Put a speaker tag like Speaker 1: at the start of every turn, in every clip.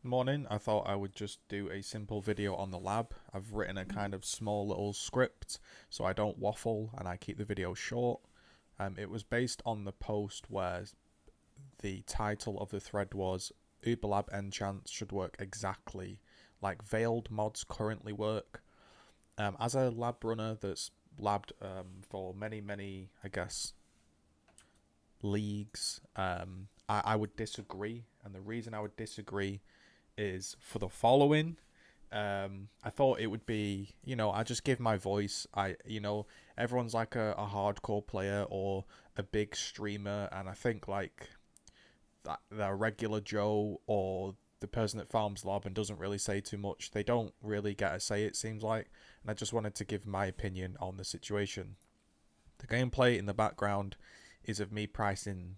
Speaker 1: Morning. I thought I would just do a simple video on the lab. I've written a kind of small little script so I don't waffle and I keep the video short. It was based on the post where the title of the thread was Uberlab Enchants should work exactly like veiled mods currently work. As a lab runner that's labbed for many, I guess, leagues, I would disagree. And the reason I would disagree is for the following. I thought it would be, I just give my voice. Everyone's like a hardcore player or a big streamer, and I think like that the regular Joe or the person that farms lob and doesn't really say too much, they don't really get a say, it seems like. And I just wanted to give my opinion on the situation. The gameplay in the background is of me pricing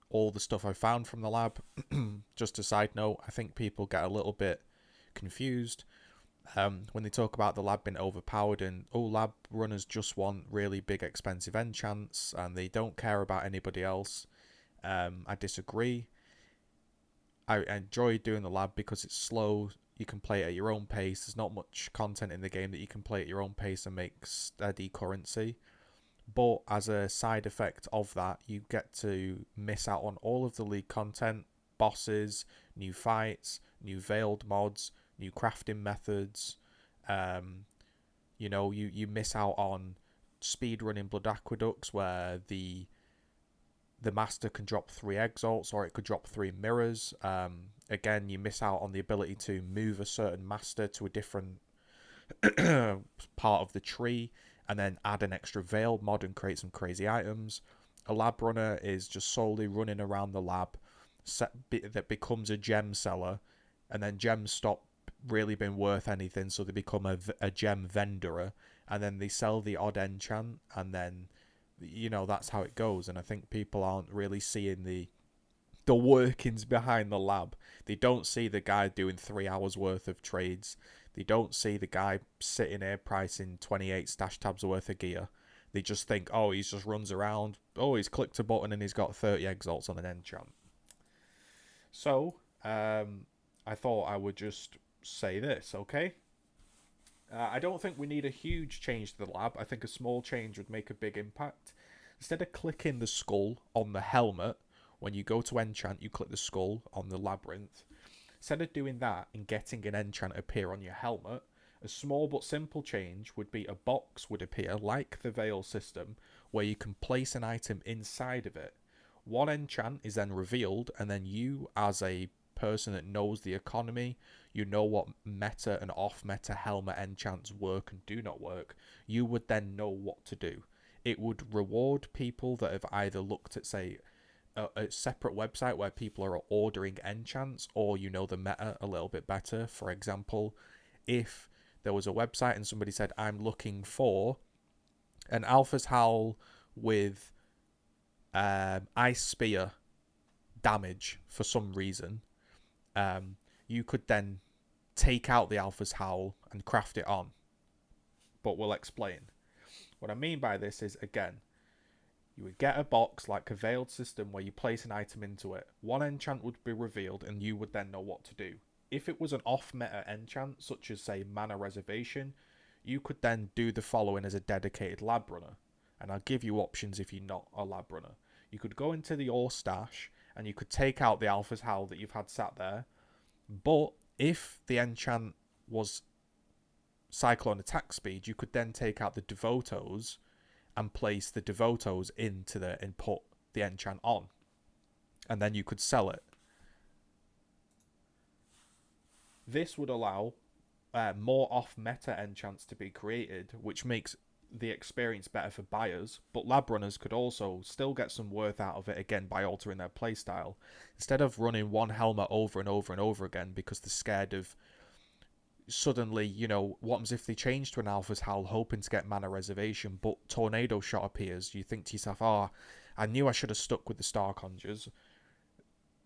Speaker 1: all the stuff I found from the lab. Just a side note, I think people get a little bit confused when they talk about the lab being overpowered and lab runners just want really big expensive enchants and they don't care about anybody else. I disagree. I enjoy doing the lab because it's slow. You can play it at your own pace. There's not much content in the game that you can play at your own pace and make steady currency. But as a side effect of that, you get to miss out on all of the league content, bosses, new fights, new veiled mods, new crafting methods. You miss out on speedrunning Blood Aqueducts where the master can drop 3 exalts or it could drop 3 mirrors. Again, you miss out on the ability to move a certain master to a different part of the tree and then add an extra veiled mod and create some crazy items. A lab runner is just solely running around the lab that becomes a gem seller, and then gems stop really being worth anything, so they become a gem vendorer, and then they sell the odd enchant, and then that's how it goes. And I think people aren't really seeing the workings behind the lab. They don't see the guy doing 3 hours worth of trades. They don't see the guy sitting here pricing 28 stash tabs worth of gear. They just think, oh, he just runs around. Oh, he's clicked a button and he's got 30 exalts on an enchant. So, I thought I would just say this, okay? I don't think we need a huge change to the lab. I think a small change would make a big impact. Instead of clicking the skull on the helmet, when you go to enchant, you click the skull on the labyrinth. Instead of doing that and getting an enchant appear on your helmet, a small but simple change would be a box would appear like the Veil system where you can place an item inside of it. One enchant is then revealed, and then you, as a person that knows the economy, you know what meta and off meta helmet enchants work and do not work, you would then know what to do. It would reward people that have either looked at, say, a separate website where people are ordering enchants, or the meta a little bit better. For example, if there was a website and somebody said, I'm looking for an Alpha's Howl with Ice Spear damage for some reason, you could then take out the Alpha's Howl and craft it on. But we'll explain. What I mean by this is, again, you would get a box like a veiled system where you place an item into it. One enchant would be revealed and you would then know what to do. If it was an off-meta enchant, such as, say, Mana Reservation, you could then do the following as a dedicated lab runner. And I'll give you options if you're not a lab runner. You could go into the ore stash and you could take out the Alpha's Howl that you've had sat there. But if the enchant was Cyclone attack speed, you could then take out the Devotos and place the Devotos into the and put the enchant on, and then you could sell it. This would allow more off-meta enchants to be created, which makes the experience better for buyers, but lab runners could also still get some worth out of it again by altering their playstyle. Instead of running one helmet over and over and over again because they're scared of suddenly, what happens if they change to an Alpha's Howl hoping to get Mana Reservation, but Tornado Shot appears? You think to yourself, I knew I should have stuck with the Star Conjures.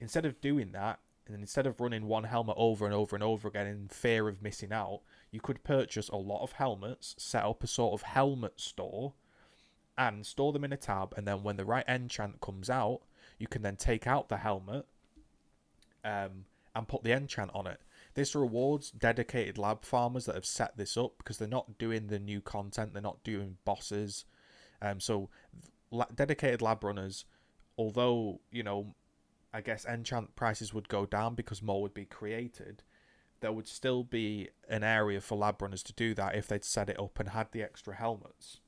Speaker 1: Instead of doing that, and instead of running one helmet over and over and over again in fear of missing out, you could purchase a lot of helmets, set up a sort of helmet store, and store them in a tab, and then when the right enchant comes out, you can then take out the helmet, and put the enchant on it. This rewards dedicated lab farmers that have set this up because they're not doing the new content, they're not doing bosses. So dedicated lab runners, although, I guess enchant prices would go down because more would be created, there would still be an area for lab runners to do that if they'd set it up and had the extra helmets.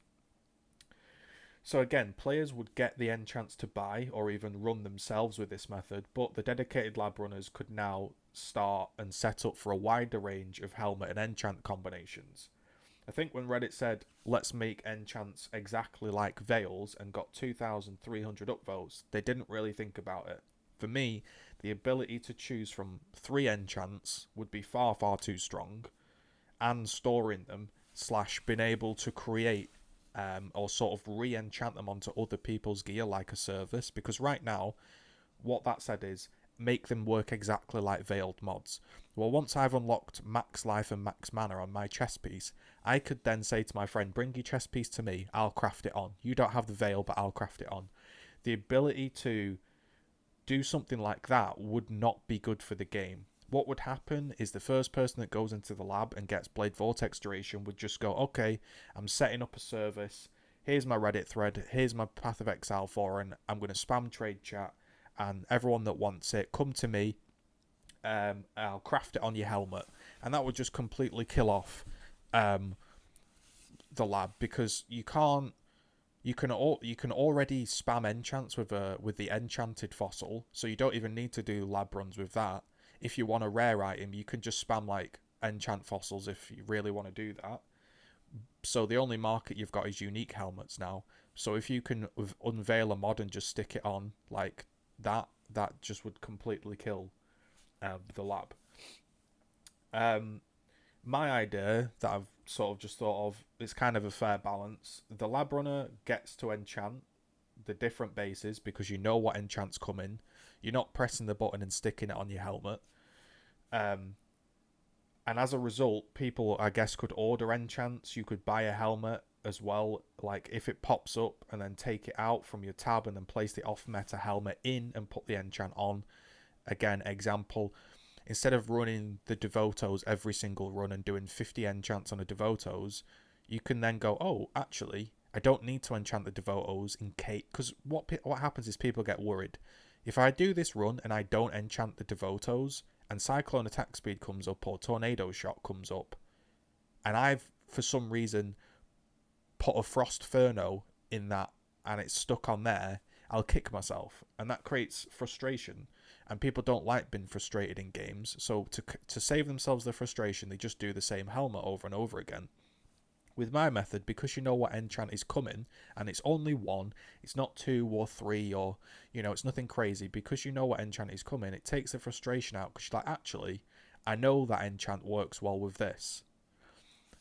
Speaker 1: So again, players would get the enchants to buy or even run themselves with this method, but the dedicated lab runners could now start and set up for a wider range of helmet and enchant combinations. I think when Reddit said, let's make enchants exactly like Veils and got 2,300 upvotes, they didn't really think about it. For me, the ability to choose from 3 enchants would be far, far too strong, and storing them / being able to create or sort of re-enchant them onto other people's gear like a service, because right now what that said is make them work exactly like veiled mods. Well, once I've unlocked max life and max mana on my chest piece, I could then say to my friend, bring your chest piece to me, I'll craft it on. You don't have the veil, but I'll craft it on. The ability to do something like that would not be good for the game. What would happen is the first person that goes into the lab and gets Blade Vortex duration would just go, okay, I'm setting up a service, here's my Reddit thread, here's my Path of Exile forum, I'm going to spam trade chat, and everyone that wants it, come to me, I'll craft it on your helmet. And that would just completely kill off the lab, because you can already spam enchants with the enchanted fossil, so you don't even need to do lab runs with that. If you want a rare item, you can just spam like enchant fossils if you really want to do that. So the only market you've got is unique helmets now. So if you can unveil a mod and just stick it on like that, that just would completely kill the lab. My idea that I've sort of just thought of, it's kind of a fair balance. The lab runner gets to enchant the different bases because you know what enchants come in. You're not pressing the button and sticking it on your helmet. And as a result, people, I guess, could order enchants. You could buy a helmet as well, like if it pops up, and then take it out from your tab and then place the off-meta helmet in and put the enchant on. Again, example, instead of running the Devotos every single run and doing 50 enchants on a Devotos, you can then go, oh, actually, I don't need to enchant the Devotos in case... Because what happens is people get worried. If I do this run and I don't enchant the Devotos, and Cyclone Attack Speed comes up or Tornado Shot comes up, and I've, for some reason, put a Frost Furno in that and it's stuck on there, I'll kick myself. And that creates frustration. And people don't like being frustrated in games. So to save themselves the frustration, they just do the same helmet over and over again. With my method, because you know what enchant is coming, and it's only one, it's not 2 or 3 or, it's nothing crazy. Because you know what enchant is coming, it takes the frustration out, because you're like, actually, I know that enchant works well with this.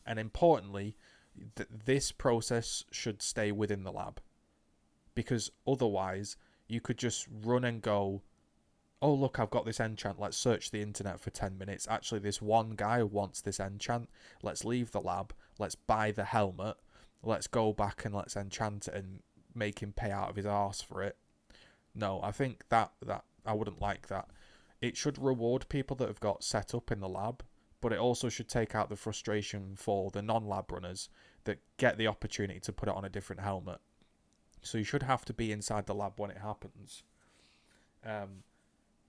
Speaker 1: And importantly, this process should stay within the lab. Because otherwise, you could just run and go, oh, look, I've got this enchant. Let's search the internet for 10 minutes. Actually, this one guy wants this enchant. Let's leave the lab. Let's buy the helmet. Let's go back and let's enchant it and make him pay out of his arse for it. No, I think that I wouldn't like that. It should reward people that have got set up in the lab, but it also should take out the frustration for the non-lab runners that get the opportunity to put it on a different helmet. So you should have to be inside the lab when it happens.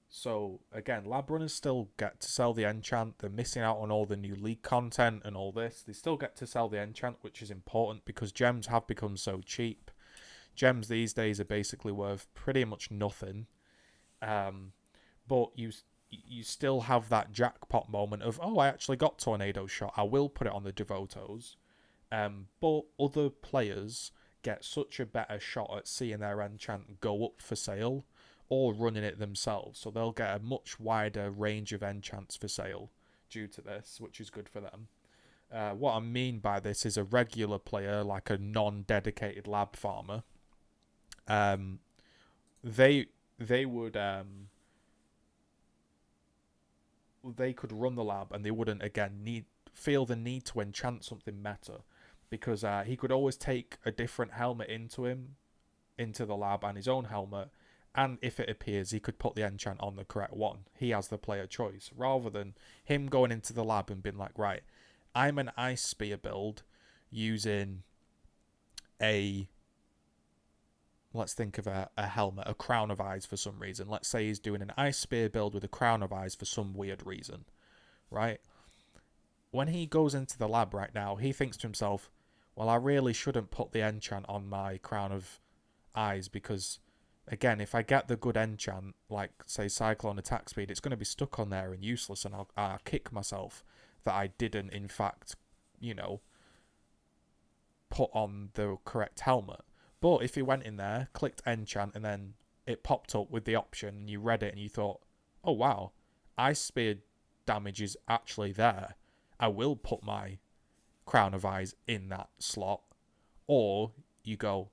Speaker 1: So again, lab runners still get to sell the enchant. They're missing out on all the new league content and all this. They still get to sell the enchant, which is important because gems have become so cheap. Gems these days are basically worth pretty much nothing. But you still have that jackpot moment of, oh, I actually got Tornado Shot. I will put it on the Devotos. But other players get such a better shot at seeing their enchant go up for sale or running it themselves, so they'll get a much wider range of enchants for sale due to this, which is good for them. What I mean by this is a regular player, like a non-dedicated lab farmer, they would they could run the lab and they wouldn't again feel the need to enchant something meta, because he could always take a different helmet into the lab and his own helmet, And if it appears, he could put the enchant on the correct one. He has the player choice, rather than him going into the lab and being like, right, I'm an Ice Spear build using a, let's think of a helmet, a Crown of Eyes for some reason. Let's say he's doing an Ice Spear build with a Crown of Eyes for some weird reason, right? When he goes into the lab right now, he thinks to himself, well, I really shouldn't put the enchant on my Crown of Eyes because, again, if I get the good enchant, like, say, Cyclone attack speed, it's going to be stuck on there and useless, and I'll kick myself that I didn't, in fact, put on the correct helmet. But if he went in there, clicked enchant, and then it popped up with the option, and you read it, and you thought, oh, wow, Ice Spear damage is actually there. I will put my Crown of Eyes in that slot. Or you go,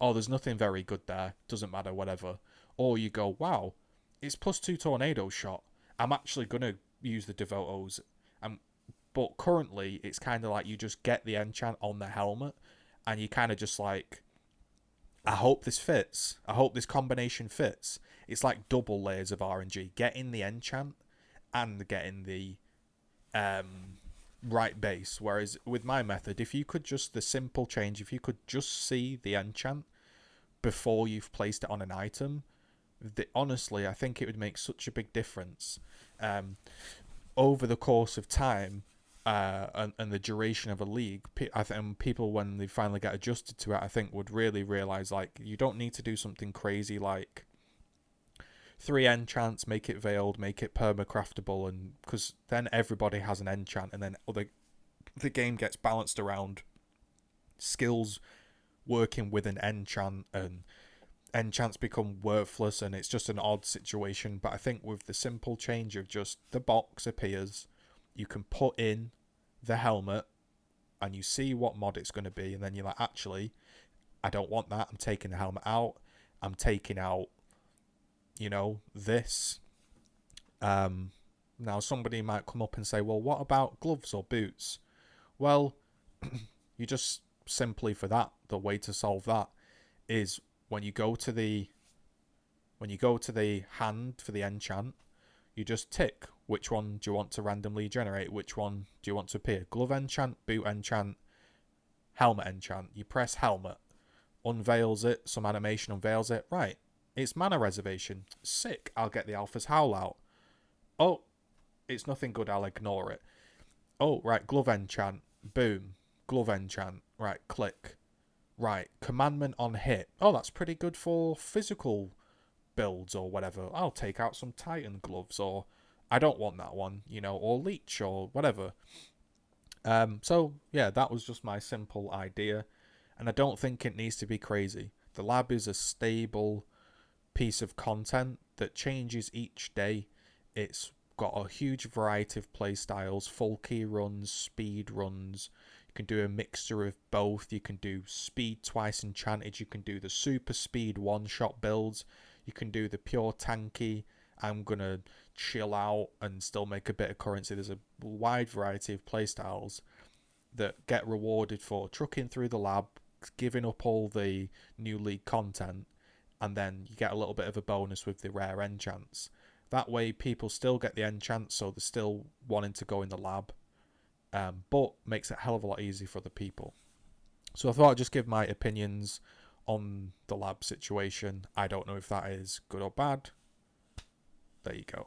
Speaker 1: oh, there's nothing very good there, doesn't matter, whatever. Or you go, wow, it's +2 tornado shot. I'm actually going to use the Devotos. But currently, it's kind of like you just get the enchant on the helmet, and you kind of just like, I hope this fits. I hope this combination fits. It's like double layers of RNG. Getting the enchant and getting the right base. Whereas with my method, if you could just, the simple change, if you could just see the enchant before you've placed it on an item, honestly, I think it would make such a big difference over the course of time and the duration of a league. I think people, when they finally get adjusted to it, I think would really realize, like, you don't need to do something crazy like 3 enchants, make it veiled, make it permacraftable, and because then everybody has an enchant, and then the game gets balanced around skills working with an enchant, and enchants become worthless, and it's just an odd situation. But I think with the simple change of just the box appears, you can put in the helmet, and you see what mod it's going to be, and then you're like, actually, I don't want that. I'm taking the helmet out. I'm taking out, this. Now, somebody might come up and say, well, what about gloves or boots? Well, you just simply, for that, the way to solve that is when you go to the hand for the enchant, you just tick which one do you want to randomly generate, which one do you want to appear. Glove enchant, boot enchant, helmet enchant. You press helmet, unveils it, some animation unveils it. Right, it's mana reservation. Sick, I'll get the Alpha's Howl out. Oh, it's nothing good, I'll ignore it. Oh, right, glove enchant, boom, glove enchant, right, click. Right, commandment on hit. Oh, that's pretty good for physical builds or whatever. I'll take out some Titan gloves, or I don't want that one, or leech or whatever. So, yeah, that was just my simple idea, and I don't think it needs to be crazy. The lab is a stable piece of content that changes each day. It's got a huge variety of playstyles, full key runs, speed runs. You can do a mixture of both. You can do speed twice enchanted. You can do the super speed one-shot builds. You can do the pure tanky, I'm going to chill out and still make a bit of currency. There's a wide variety of playstyles that get rewarded for trucking through the lab, giving up all the new league content, and then you get a little bit of a bonus with the rare enchants. That way people still get the enchants, so they're still wanting to go in the lab, but makes it a hell of a lot easier for the people. So I thought I'd just give my opinions on the lab situation. I don't know if that is good or bad. There you go.